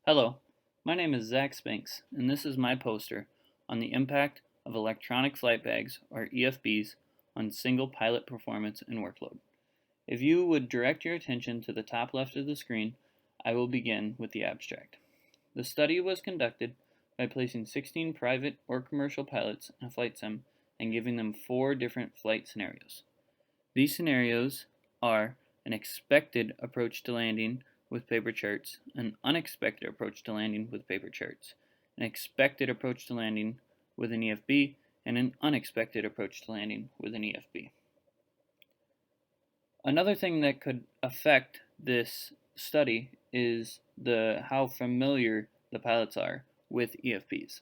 Hello, my name is Zach Spinks, and this is my poster on the impact of electronic flight bags, or EFBs, on single pilot performance and workload. If you would direct your attention to the top left of the screen, I will begin with the abstract. The study was conducted by placing 16 private or commercial pilots in a flight sim and giving them 4 different flight scenarios. These scenarios are an expected approach to landing with paper charts, an unexpected approach to landing with paper charts, an expected approach to landing with an EFB, and an unexpected approach to landing with an EFB. Another thing that could affect this study is how familiar the pilots are with EFBs.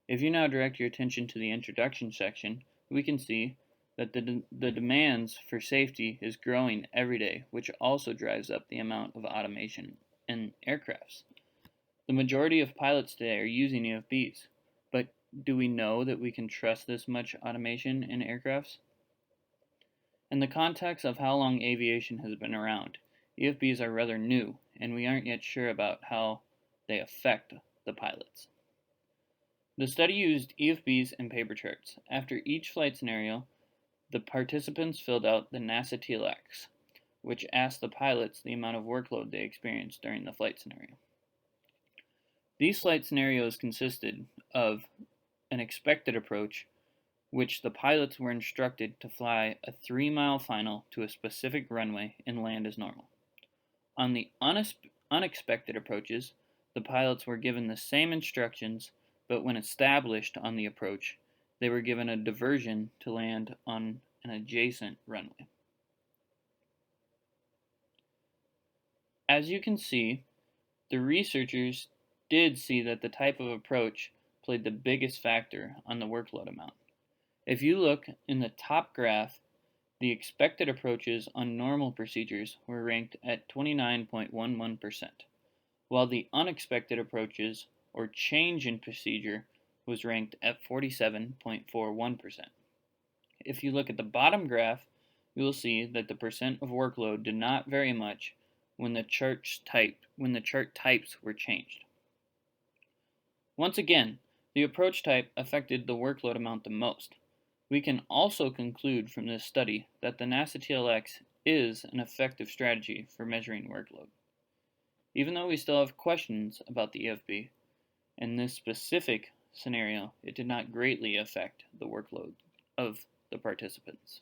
If you now direct your attention to the introduction section, we can see that the demands for safety is growing every day, which also drives up the amount of automation in aircrafts. The majority of pilots today are using EFBs, but do we know that we can trust this much automation in aircrafts? In the context of how long aviation has been around, EFBs are rather new, and we aren't yet sure about how they affect the pilots. The study used EFBs and paper charts. After each flight scenario, the participants filled out the NASA TLX, which asked the pilots the amount of workload they experienced during the flight scenario. These flight scenarios consisted of an expected approach, which the pilots were instructed to fly a 3-mile final to a specific runway and land as normal. On the unexpected approaches, the pilots were given the same instructions, but when established on the approach, they were given a diversion to land on an adjacent runway. As you can see, the researchers did see that the type of approach played the biggest factor on the workload amount. If you look in the top graph, the expected approaches on normal procedures were ranked at 29.11%, while the unexpected approaches, or change in procedure, was ranked at 47.41%. If you look at the bottom graph, you will see that the percent of workload did not vary much when the chart types were changed. Once again, the approach type affected the workload amount the most. We can also conclude from this study that the NASA TLX is an effective strategy for measuring workload. Even though we still have questions about the EFB, in this specific scenario, it did not greatly affect the workload of the participants.